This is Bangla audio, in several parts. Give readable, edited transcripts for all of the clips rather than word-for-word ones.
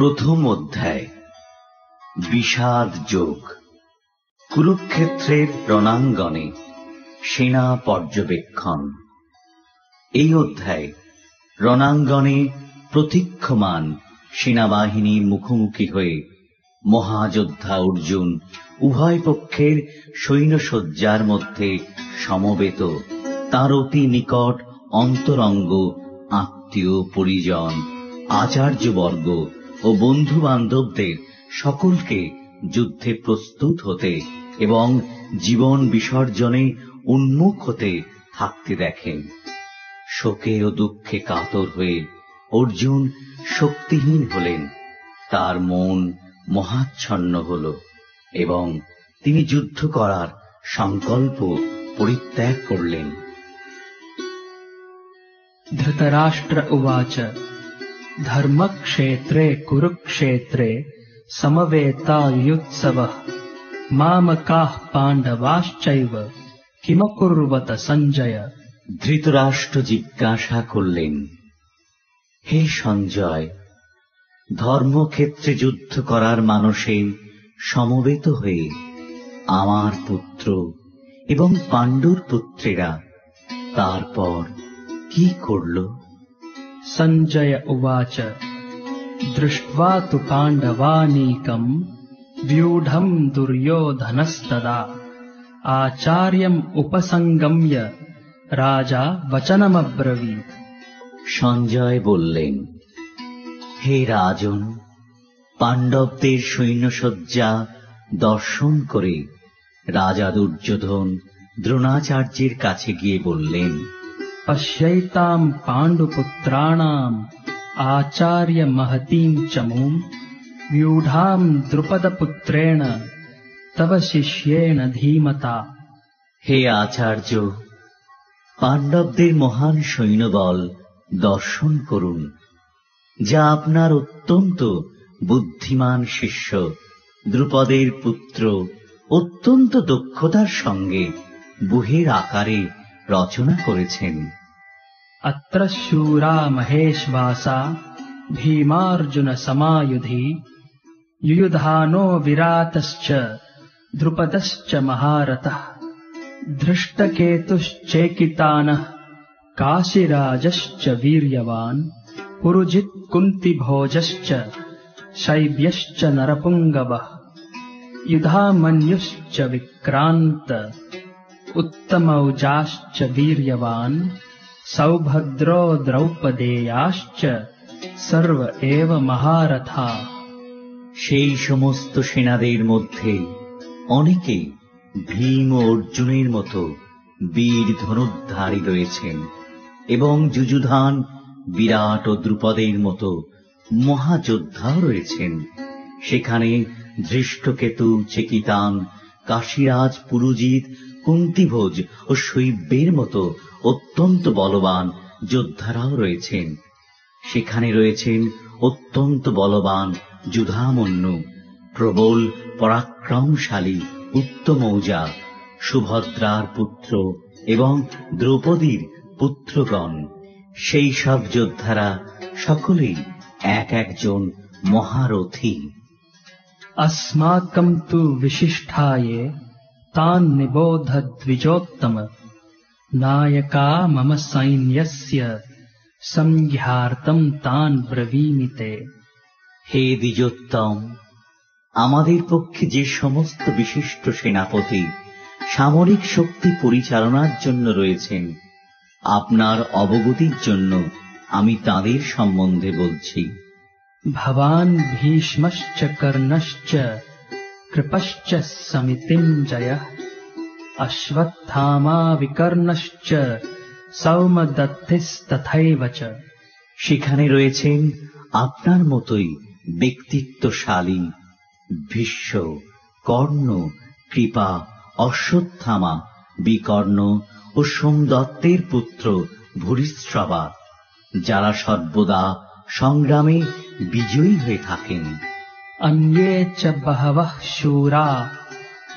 প্রথম অধ্যায় বিষাদ যোগ। কুরুক্ষেত্রের রণাঙ্গনে সেনা পর্যবেক্ষণ। এই অধ্যায় রণাঙ্গনে প্রতীক্ষমান সেনাবাহিনীর মুখোমুখি হয়ে মহাযোদ্ধা অর্জুন উভয় পক্ষের সৈন্যসজ্জার মধ্যে সমবেত তাঁর অতি নিকট অন্তরঙ্গ আত্মীয় পরিজন আচার্যবর্গ ও বন্ধু বান্ধবদের সকলকে যুদ্ধে প্রস্তুত হতে এবং জীবন বিসর্জনে উন্মুখ হতে থাকতে দেখেন। শোকে ও দুঃখে কাতর হয়ে অর্জুন শক্তিহীন হলেন, তার মন মহাচ্ছন্ন হল এবং তিনি যুদ্ধ করার সংকল্প পরিত্যাগ করলেন। ধৃতরাষ্ট্র উবাচ ধর্মক্ষেত্রে কুরুক্ষেত্রে সমবেতাयुत्सवः মামকাঃ পাণ্ডবাশ্চৈব কিমকুর্বত সঞ্জয়। ধৃতরাষ্ট্র জিজ্ঞাসা করলেন, হে সঞ্জয়, ধর্মক্ষেত্রে যুদ্ধ করার মানসে সমবেত হয়ে আমার পুত্র এবং পাণ্ডুর পুত্রেরা তারপর কি করল? সঞ্জয় উবাচ দৃष्ट्वा तु पाण्डवानीकम् व्यूढम् दुर्योधनस्तदा आचार्यम् उपसंगम्य राजा वचनमब्रवीत्। সঞ্জয় বললেন, হে রাজন, পাণ্ডবদের সৈন্যসজ্জা দর্শন করে রাজা দুর্যোধন দ্রোণাচার্যের কাছে গিয়ে বললেন, पश्यैताम् पाण्डुपुत्राणाम् आचार्य महतीम् चमूम् व्यूढाम् द्रुपदपुत्रेण तव शिष्येण धीमता। হে আচার্য, পাণ্ডবদের মহান সৈন্যবল দর্শন করুন, যা আপনার অত্যন্ত বুদ্ধিমান শিষ্য দ্রুপদের পুত্র অত্যন্ত দক্ষতার সঙ্গে বুহের আকারে রচনা করেছেন। अत्र शूरा महेश्वासा भीमार्जुन समायुधि युयुधानो विरातश्च द्रुपदश्च महारथः धृष्टकेतुश्चेकितानः काशीराजश्च वीर्यवान् पुरुजित् कुन्तिभोजश्च शैब्यश्च नरपुङ्गवः युधामन्युश्च विक्रान्त उत्तमौजाश्च वीर्यवान् सौभद्रो द्रौपदेयाश्च सर्व एव महारथा। সেই সমস্ত সেনাদের মধ্যে অনেকে ভীম ও অর্জুনের মতো বীর ধনুর্ধারী রয়েছেন এবং যুযুধান, বিরাট ও দ্রুপদের মতো মহাযোদ্ধাও রয়েছেন। সেখানে ধৃষ্টকেতু, চেকিতান, কাশীরাজ, পুরুজিৎ, কুন্তিভোজ ও শৈব্যের মতো অত্যন্ত বলবান যোদ্ধারাও রয়েছেন। সেখানে রয়েছেন অত্যন্ত বলবান যুধামন্যু, প্রবল পরাক্রমশালী উত্তমৌজা, সুভদ্রার পুত্র এবং দ্রৌপদীর পুত্রগণ। সেই সব যোদ্ধারা সকলেই এক একজন মহারথী। अस्माकं तु विशिष्टाये तान् निबोध द्विजोत्तम नायका मम सैन्यस्य संज्ञार्थं तान् ब्रवीमि ते। হে দ্বিজোত্তম, আমাদের পক্ষে যে সমস্ত বিশিষ্ট সেনাপতি সামরিক শক্তি পরিচালনার জন্য রয়েছেন, আপনার অবগতির জন্য আমি তাঁদের সম্বন্ধে বলছি। भवान् भीष्मश्च कर्णश्च कृपश्च समितिञ्जयः अश्वत्थामा विकर्णश्च सौमदत्तिस्तथैव च। সেখানে রয়েছেন আপনার মতোই ব্যক্তিত্বশালী ভীষ্ম, কর্ণ, কৃপা, অশ্বত্থামা, বিকর্ণ ও সোমদত্তের পুত্র ভূরিশ্রবা, যারা সর্বদা সংগ্রামে বিজয়ী হয়ে থাকেন। अन्ये च बहवः शूरा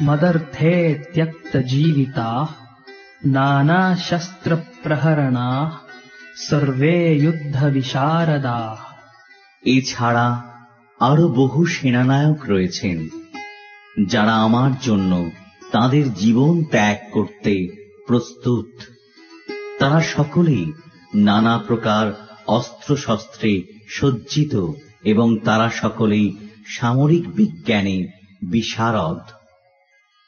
मदर्थे त्यक्तजीविताः नानाशस्त्रप्रहरणाः सर्वे युद्धविशारदाः। এছাড়া আরো বহু সেনানায়ক রয়েছেন যারা আমার জন্য তাদের জীবন ত্যাগ করতে প্রস্তুত। তারা সকলেই নানা প্রকার অস্ত্রশস্ত্রে সজ্জিত এবং তারা সকলেই সামরিক বিজ্ঞানে বিশারদ।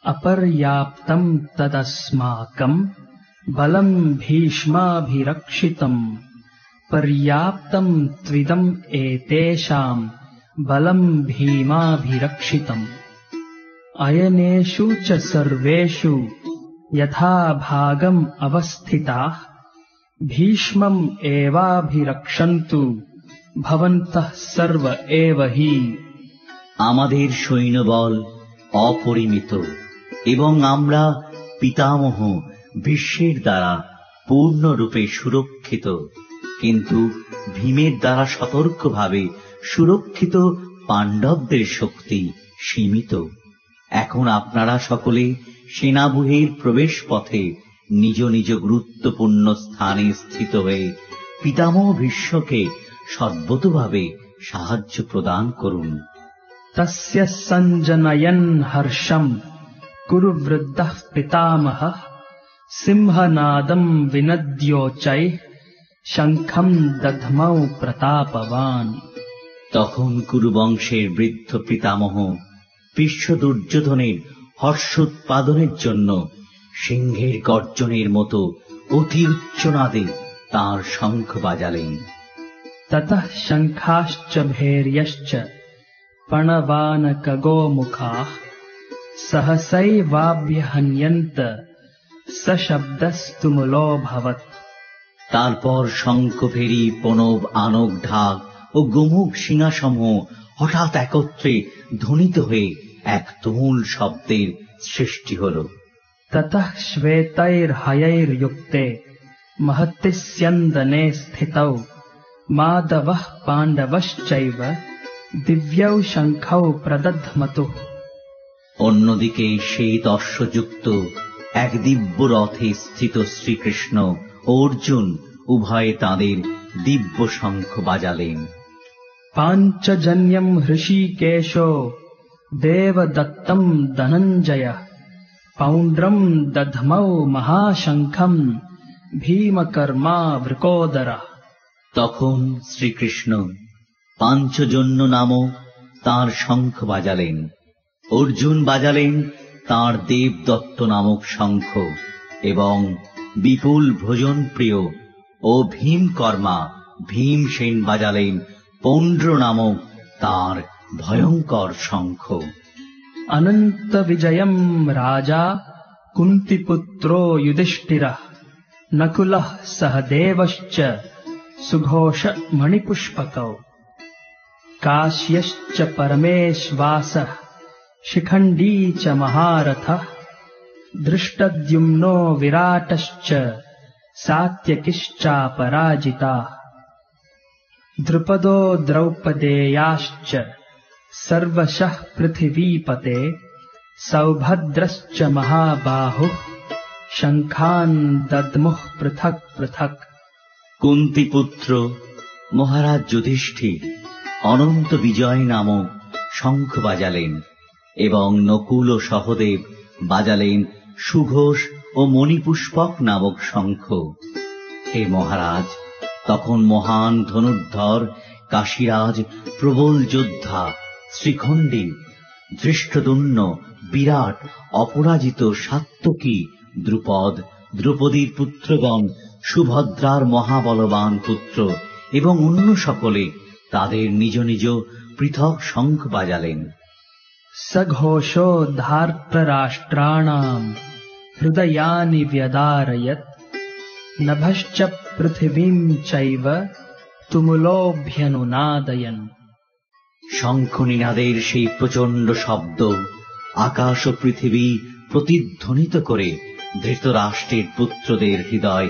अपर्याप्तं तदस्माकं बलं भीष्माभिरक्षितं पर्याप्तं त्विदं एतेषां बलं भीमाभिरक्षितम् अयनेषु च सर्वेषु यथा भागम् अवस्थिताः भीष्मम् एवाभिरक्षन्तु भवन्तः सर्व एव हि। আমাদের সৈন্যবল অপরিমিত এবং আমরা পিতামহ ভীষ্মের দ্বারা পূর্ণরূপে সুরক্ষিত, কিন্তু ভীমের দ্বারা সতর্কভাবে সুরক্ষিত পাণ্ডবদের শক্তি সীমিত। এখন আপনারা সকলে সেনাব্যূহের প্রবেশ পথে নিজ নিজ গুরুত্বপূর্ণ স্থানে স্থিত হয়ে পিতামহ ভীষ্মকে সর্বতোভাবে সাহায্য প্রদান করুন। तस्य सञ्जनयन् हर्षम् कुरु वृद्धः पितामहः सिंहनादम् विनद्योच्चैः शङ्खम् दध्मौ प्रतापवान्। তখন কুরুবংশের বৃদ্ধ পিতামহ ভীষ্ম দুর্যোধনের হর্ষ উৎপাদনের জন্য সিংহের গর্জনের মতো অতি উচ্চনাদে তাঁর শঙ্খ বাজালেন। ततः शङ्खाश्च भैर्यश्च पणवानकगोमुखाः सहसैवाभ्यहन्यन्त सशब्दस्तुमुलोऽभवत्। তারপর শঙ্খ ভেরি পণব আনক ঢাক ও গোমুখ সিংহাসমূহ হঠাৎ একত্রে ধ্বনিত হয়ে এক তুমুল শব্দের সৃষ্টি হল। ततः श्वेतैर्हयैर्युक्ते महति स्यन्दने स्थितौ माधवः पाण्डवश्चैव दिव्यौ शङ्खौ प्रदध्मतुः। অন্যদিকে শ্বেত অশ্বযুক্ত এক দিব্য রথে স্থিত শ্রীকৃষ্ণ ও অর্জুন উভয়ে তাঁদের দিব্য শঙ্খ বাজালেন। पाञ्चजन्यम् हृषीकेशो देवदत्तम् धनञ्जयः पौण्ड्रम् दध्मौ महाशङ्खम् भीमकर्मा वृकोदरः। তখন শ্রীকৃষ্ণ পাঞ্চজন্য নামক তাঁর শঙ্খ বাজালেন, অর্জুন বাজালেন তাঁর দেবদত্ত নামক শঙ্খ এবং বিপুল ভোজন প্রিয় ও ভীমকর্মা ভীমসেন বাজালেন পৌণ্ড্র নামক তাঁর ভয়ঙ্কর শঙ্খ। अनन्त विजयम् राजा कुन्तिपुत्रो युधिष्ठिरः नकुलः सहदेवश्च सुघोष मणिपुष्पकौ काश्यश्च परमेश्वासः शिखण्डी च महारथः दृष्टद्युम्नो विराटश्च सात्यकिश्चापराजिताः द्रुपदो द्रौपदेयाश्च सर्वशः पृथिवीपते सौभद्रश्च महाबाहुः शङ्खान् दद्मुः पृथक् पृथक्। কুন্তিপুত্র মহারাজ যুধিষ্ঠির অনন্ত বিজয় নামক শঙ্খ বাজালেন এবং নকুল ও সহদেব বাজালেন সুঘোষ ও মণিপুষ্পক নামক শঙ্খ। হে মহারাজ, তখন মহান ধনুর্ধর কাশীরাজ প্রবল যোদ্ধা শ্রীখণ্ডী ধৃষ্টদ্যুম্ন বিরাট অপরাজিত সাত্যকী দ্রুপদ দ্রৌপদীর পুত্রগণ সুভদ্রার মহাবলবান পুত্র এবং অন্য সকলে তাদের নিজ নিজ পৃথক শঙ্খ বাজালেন। सघोषो धार्तराष्ट्राणाम् हृदयानि व्यदारयत् नभश्च पृथिवीम् चैव तुमुलोऽभ्यनुनादयन्। শঙ্খনিনাদের সেই প্রচণ্ড শব্দ আকাশ ও পৃথিবী প্রতিধ্বনিত করে ধৃতরাষ্ট্রের পুত্রদের হৃদয়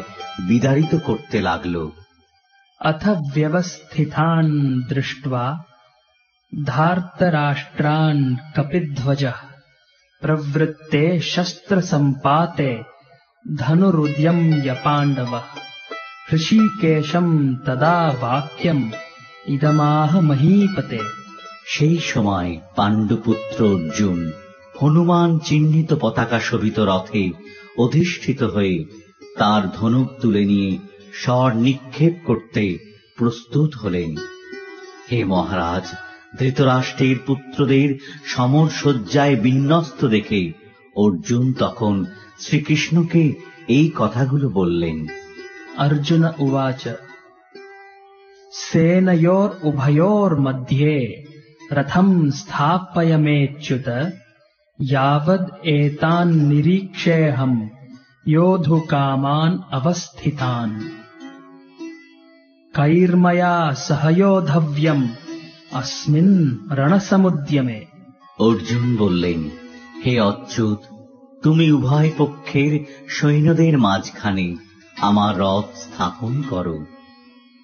বিদারিত করতে লাগল। अथ व्यवस्थितान् दृष्ट्वा धार्तराष्ट्रान् कपिध्वजः प्रवृत्ते शस्त्रसम्पाते धनुरुद्यम्य पाण्डवः ऋषिकेशम् तदा वाक्यम् इदमाह महीपते সেই সময় পাণ্ডুপুত্র অর্জুন হনুমান চিহ্নিত পতাকা শোভিত রথে অধিষ্ঠিত হয়ে তার ধনুক তুলে নিয়ে স্বর নিক্ষেপ করতে প্রস্তুত হলেন। হে মহারাজ, ধৃতরাষ্ট্রের পুত্রদের সমর সজ্জায় বিন্যস্ত দেখে অর্জুন তখন শ্রীকৃষ্ণকে এই কথাগুলো বললেন। अर्जुन उवाच सेनयोर उभयोर मध्ये रथं स्थापयमेच्युत यावद् एतान् निरीक्षेऽहं योद्धुकामान् अवस्थितान् कैर्मया सहयोद्धव्यम् अस्मिन् रणसमुद्यमे। অর্জুন বললেন, হে অচ্যুত, তুমি উভয় পক্ষের সৈন্যদের মাঝখানে আমার রথ স্থাপন করো,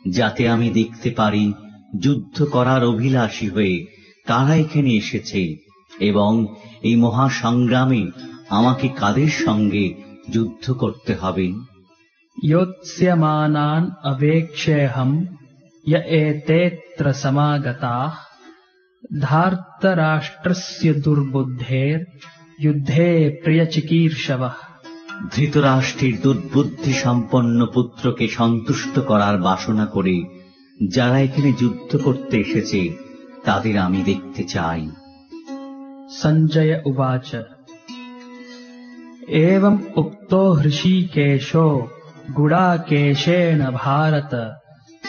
যাতে আমি দেখতে পারি যুদ্ধ করার অভিলাষী হয়ে কারা এখানে এসেছে এবং এই মহাসংগ্রামে আমাকে কাদের সঙ্গে যুদ্ধ করতে হবে। योत्स्यमानान् अवेक्षेऽहं य एतेऽत्र समागताः धार्तराष्ट्रस्य दुर्बुद्धेर् युद्धे प्रियचिकीर्षवः। ধৃতরাষ্ট্রের দুর্বুদ্ধি সম্পন্ন পুত্রকে সন্তুষ্ট করার বাসনা করে যারা এখানে যুদ্ধ করতে এসেছে তাদের আমি দেখতে চাই। सञ्जय उवाच एवम् उक्तो हृषीकेशो गुडाकेशेन भारत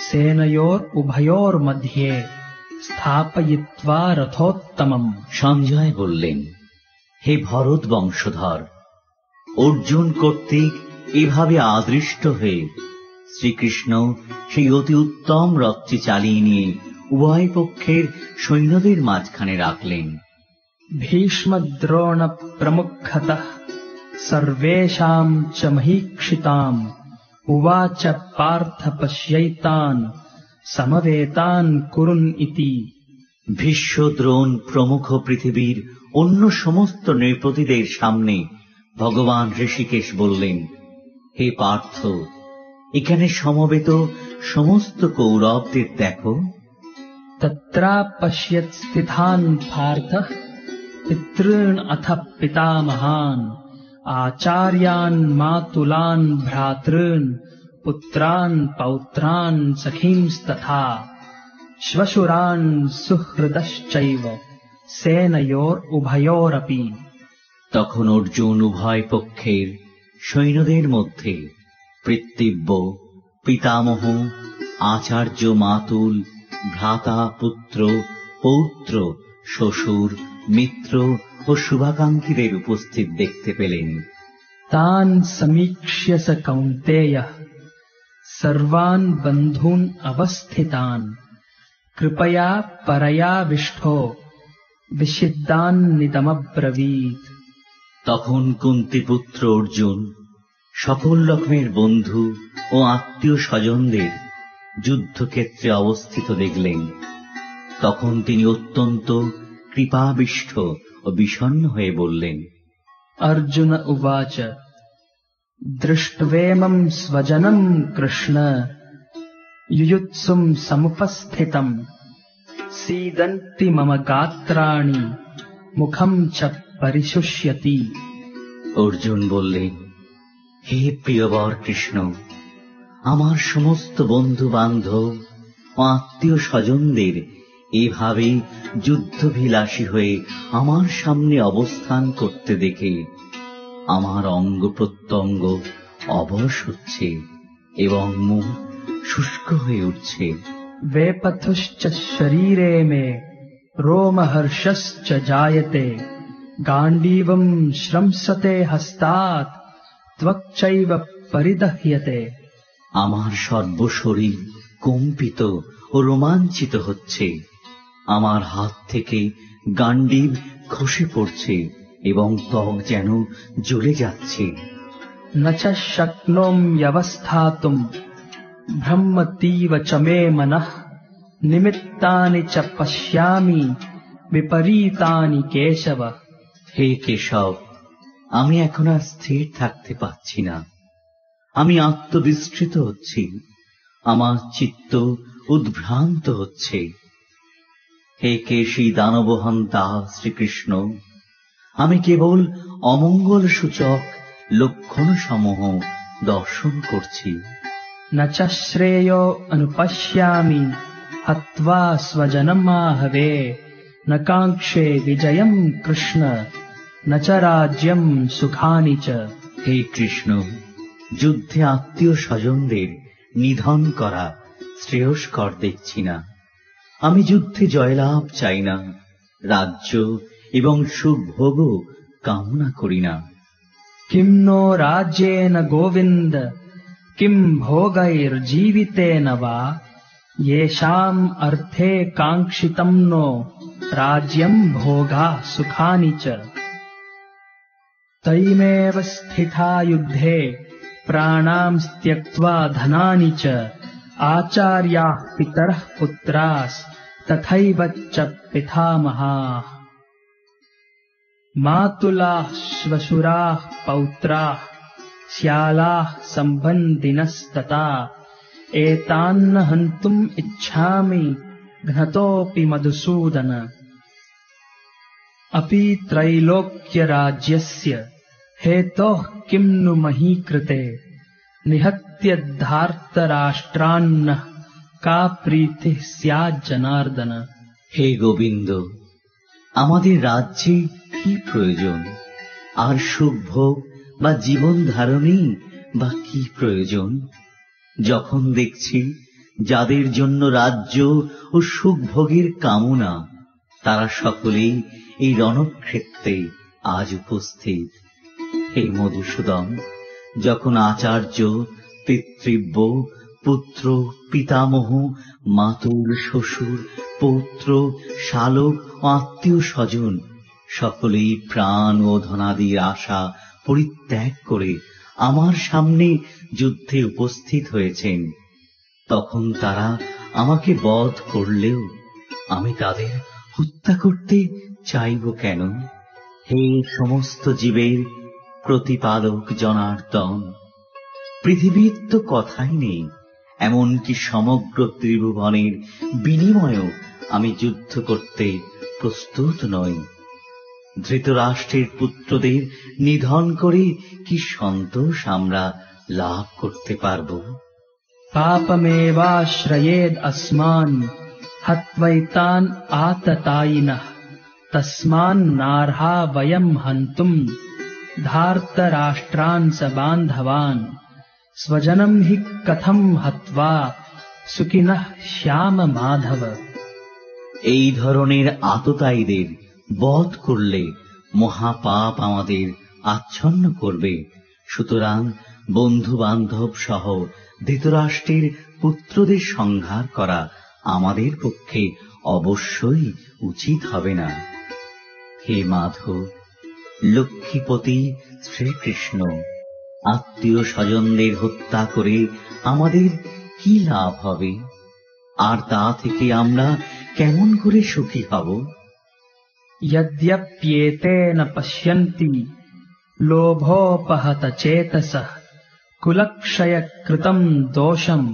सेनयोर उभयोर्मध्ये स्थापयित्वा रथोत्तमम्। সঞ্জয় বললেন, হে ভরত বংশধর, অর্জুন কর্তৃক এভাবে আদৃষ্ট হয়ে শ্রীকৃষ্ণ সেই অতি উত্তম রথটি চালিয়ে নিয়ে উভয় পক্ষের সৈন্যদের মাঝখানে রাখলেন। भीष्मद्रोण प्रमुखतः सर्वेषां च महीक्षिताम् उवाच पार्थ पश्यैतान् समवेतान् कुरुन् इति। ভীষ্ম, দ্রোণ প্রমুখ পৃথিবীর অন্য সমস্ত নৃপতিদের সামনে ভগবান ঋষিকেশ বললেন, হে পার্থ, এখানে সমবেত সমস্ত কৌরবদের দেখো। तत्रापश्यत् स्थितान् पार्थः पितॄन् अथ पितामहान् आचार्यान् मातुलान् भ्रातॄन् पुत्रान् पौत्रान् सखींस्तथा श्वशुरान् सुहृदश्चैव सेनयोर उभयोरपि। তখন অর্জুন উভয় পক্ষের সৈন্যদের মধ্যে পিতৃব্য, পিতামহ, আচার্য, মাতুল, ভ্রাতা, পুত্র, পৌত্র, শ্বশুর, মিত্র ও শুভাকাঙ্ক্ষীদের উপস্থিত দেখতে পেলেন। तान् समीक्ष्य स कौन्तेयः सर्वान् बन्धून् अवस्थितान् कृपया परयाविष्ठो विषिद्धान्निदमब्रवीत्। তখন কুন্তিপুত্র অর্জুন সকল রকমের বন্ধু ও আত্মীয় স্বজনদের যুদ্ধক্ষেত্রে অবস্থিত দেখলেন। তখন তিনি অত্যন্ত কৃপাবিষ্ট ও বিষণ্ণ হয়ে বললেন। अर्जुन उवाच दृष्ट्वेमं स्वजनं कृष्ण युयुत्सुं समुपस्थितं सीदन्ति मम गात्राणि मुखं च परिशुष्यति। অর্জুন বললেন, হে প্রিয়বর কৃষ্ণ, আমার সমস্ত বন্ধু বান্ধব ও আত্মীয় স্বজনদের এভাবে যুদ্ধভিলাষী হয়ে আমার সামনে অবস্থান করতে দেখে আমার অঙ্গ প্রত্যঙ্গ অবশ হচ্ছে এবং মুখ শুষ্ক হয়ে উঠছে। वेपथुश्च शरीरे मे रोमहर्षश्च जायते गाण्डीवं श्रंसते हस्तात् त्वक्चैव परिदह्यते। আমার সর্বশরীর কম্পিত ও রোমাঞ্চিত হচ্ছে, আমার হাত থেকে গান্ডীব খসে পড়ছে এবং ত্বক যেন জ্বলে যাচ্ছে। न च शक्नोम्यवस्थातुं भ्रमतीव च मे मनः निमित्तानि च पश्यामि विपरीतानि केशव। হে কেশব, আমি এখন আর স্থির থাকতে পারছি না, আমি আত্মবিস্মৃত হচ্ছি, আমার চিত্ত উদ্ভ্রান্ত হচ্ছে। হে কেশী দানবহন্তা শ্রীকৃষ্ণ, আমি কেবল অমঙ্গল সূচক লক্ষণ সমূহ দর্শন করছি। न च श्रेयो अनुपश्यामि हत्वा स्वजनमाहवे न काङ्क्षे विजयम् कृष्ण न च राज्यम् सुखानि च। হে কৃষ্ণ, যুদ্ধে আত্মীয় স্বজনদের নিধন করা শ্রেয়স্কর দেখছি না। আমি যুদ্ধে জয়লাভ চাই না, রাজ্য এবং সুখভোগও কামনা করি না। किं नो राज्येन गोविन्द किं भोगैर्जीवितेन वा येषाम् अर्थे काङ्क्षितम् नो राज्यम् भोगा सुखानि च। तैमेव स्थिता युद्धे प्राणाम् त्यक्त्वा धनानि च आचार्याः पितरः पुत्रास्तथैव च पितामहाः। मातुलाः श्वशुराः पौत्राः श्यालाः सम्बन्धिनस्तथा एतान्न हन्तुम् इच्छामि घ्नतोऽपि मधुसूदन। अपि त्रैलोक्यराज्यस्य हेतोः किम् नु मही कृते निहत्य धार्तराष्ट्रान्नः का प्रीतिः स्याज्जनार्दन। হে গোবিন্দ, আমাদের রাজ্যে কি প্রয়োজন? আর সুখভোগ বা জীবন ধারণেই বা কি প্রয়োজন? যখন দেখছি যাদের জন্য রাজ্য ও সুখভোগের কামনা, তারা সকলেই এই রণক্ষেত্রে আজ উপস্থিত। হে মধুসূদন, যখন আচার্য, পিতৃব্য, পুত্র, পিতামহ, মাতুল, শ্বশুর, পৌত্র, শালক ও আত্মীয় স্বজন সকলেই প্রাণ ও ধনাদির আশা পরিত্যাগ করে আমার সামনে যুদ্ধে উপস্থিত হয়েছেন, তখন তারা আমাকে বধ করলেও আমি তাদের হত্যা করতে চাইব কেন? হে সমস্ত জীবের প্রতিপালক জনার্দন, পৃথিবীর তো কথাই নেই, এমনকি সমগ্র ত্রিভুবনের বিনিময়েও আমি যুদ্ধ করতে প্রস্তুত নই। ধৃতরাষ্ট্রের পুত্রদের নিধন করে কি সন্তোষ আমরা লাভ করতে পারব? पापमेवाश्रयेद् अस्मान् हत्वैतान् आततायिनः तस्मान्नार्हा वयम् हन्तुम् धार्तराष्ट्रान् स बान्धवान् स्वजनम् हि कथम् हत्वा सुखिनः श्याम माधव। এই ধরনের আততায়ীদের বধ করলে মহাপাপ আমাদের আচ্ছন্ন করবে। সুতরাং বন্ধু বান্ধব সহ ধৃতরাষ্ট্রের পুত্রদের সংহার করা আমাদের পক্ষে অবশ্যই উচিত হবে না। হে মাধব, লক্ষ্মীপতি শ্রীকৃষ্ণ, আত্মীয় স্বজনদের হত্যা করে আমাদের কি লাভ হবে? আর তা থেকে আমরা কেমন করে সুখী হব? यद्यप्येतेन पश्यन्ति लोभोपहत चेतसः कुलक्षयकृतम् दोषम्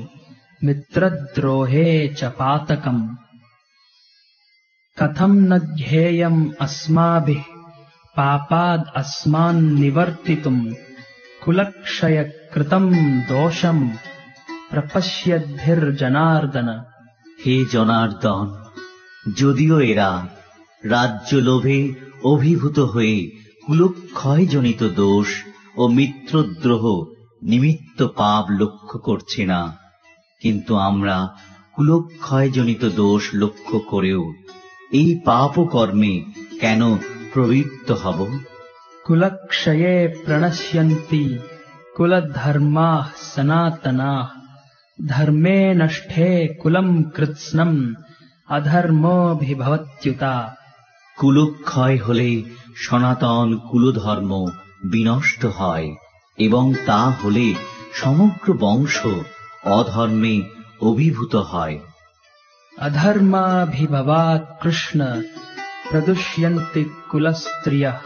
मित्रद्रोहे च पातकम्। कथम् न ज्ञेयम् अस्माभिः पापाद् अस्मान् निवर्तितुम् कुलक्षयकृतम् दोषम् प्रपश्यद्भिर्जनार्दन। হে জনার্দন, যদিও এরা রাজ্য লোভে অভিভূত হয়ে কুলক্ষয়জনিত দোষ ও মিত্রদ্রোহ নিমিত্ত পাপ লক্ষ্য করছে না, কিন্তু আমরা কুলক্ষয়জনিত দোষ লক্ষ্য করেও এই পাপ কর্মে কেন প্রবৃত্ত হব? कुलक्षये प्रणश्यन्ति कुलधर्माः सनातनाः धर्मे नष्टे कुलम् कृत्स्नम् अधर्मोऽभिभवत्युता। কুলক্ষয় হলে সনাতন কুলধর্ম বিনষ্ট হয় এবং তা হলে সমগ্র বংশ অধর্মে অভিভূত হয়। अधर्माभिभवात् कृष्ण प्रदुष्यन्ति कुलस्त्रियः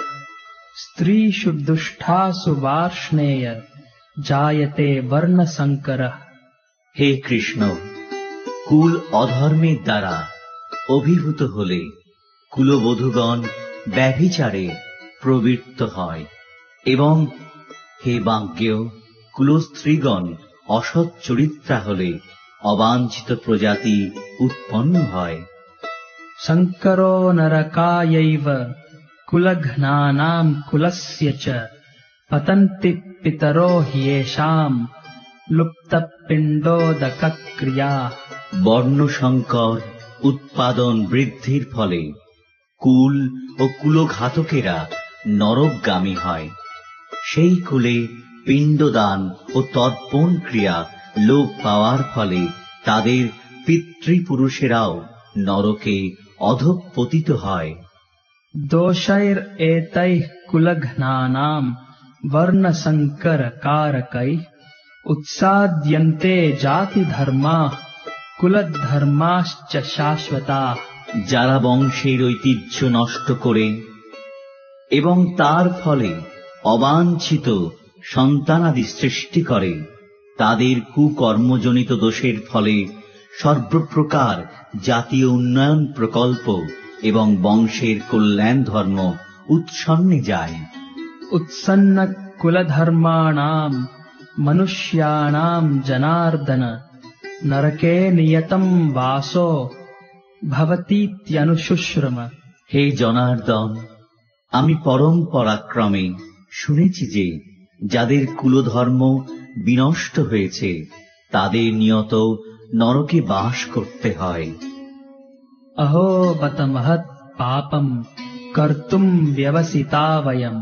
स्त्रीषु दुष्टासु वार्ष्णेय जायते वर्णसंकरः। হে কৃষ্ণ, কুল অধর্মের দ্বারা অভিভূত হলে কুলবধূগণ ব্যভিচারে প্রবৃত্ত হয় এবং হে বাজ্ঞেয়, কুলস্ত্রীগণ অসৎ চরিত্রা হলে অবাঞ্ছিত প্রজাতি উৎপন্ন হয়। संकरो नरकायैव कुलघ्नानां कुलस्य च पतन्ति पितरो ह्येषाम् लुप्तपिण्डोदकक्रिया। বর্ণসংকর উৎপাদন বৃদ্ধির ফলে কুল ও কুলঘাতকেরা নরকগামী হয়। সেই কুলে পিণ্ডদান ও তর্পণ ক্রিয়া লোপ পাওয়ার ফলে তাদের পিতৃপুরুষেরাও নরকে অধঃপতিত হয়। दोषैरेतैः कुलघ्नानां वर्णसंकरकारकैः उत्साद्यन्ते जातिधर्माः कुलधर्माश्च शाश्वताः। যারা বংশের ঐতিহ্য নষ্ট করে এবং তার ফলে অবাঞ্ছিত সন্তানাদি সৃষ্টি করে, তাদের কুকর্মজনিত দোষের ফলে সর্বপ্রকার জাতীয় উন্নয়ন প্রকল্প এবং বংশের কল্যাণ ধর্ম উৎসন্নে যায়। उत्सन्न कुलधर्माणां मनुष्याणां जनार्दन नरके नियतं वासो भवतीत्यनुशुश्रुम। হে জনার্দন, আমি পরম্পরাক্রমে শুনেছি যে যাদের কুলধর্ম বিনষ্ট হয়েছে তাদের নিয়ত নরকে বাস করতে হয়। अहो बत महत् पापं कर्तुं व्यवसिता वयं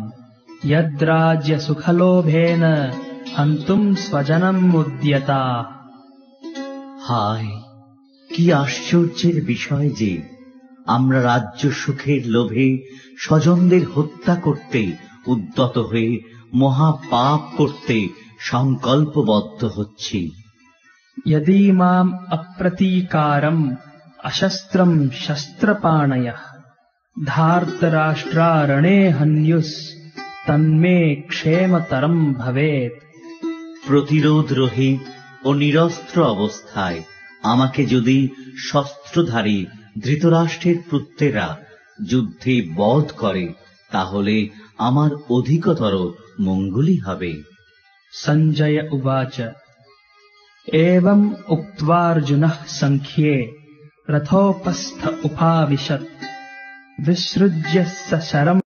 यद्राज्य सुखलोभेन हन्तुं स्वजनं मुद्यता। হায়, কি আশ্চর্যের বিষয় যে আমরা রাজ্য সুখের লোভে স্বজনদের হত্যা করতে উদ্যত হয়ে মহাপাপ করতে সংকল্পবদ্ধ হচ্ছি। यदि माम् अप्रतीकारम् अशस्त्रं शस्त्रपाणयः धार्तराष्ट्रारणे हन्युस् तन्मे क्षेमतरं भवेत्। প্রতিরোধ রহিত ও নিরস্ত্র অবস্থায় আমাকে যদি শস্ত্রধারী ধৃতরাষ্ট্রের পুত্রেরা যুদ্ধে বধ করে তাহলে আমার অধিকতর মঙ্গলই হবে। सञ्जय उवाच एवम् उक्त्वार्जुनः सङ्ख्ये रथोपस्थ उपाविशत् विसृज्य सशरम्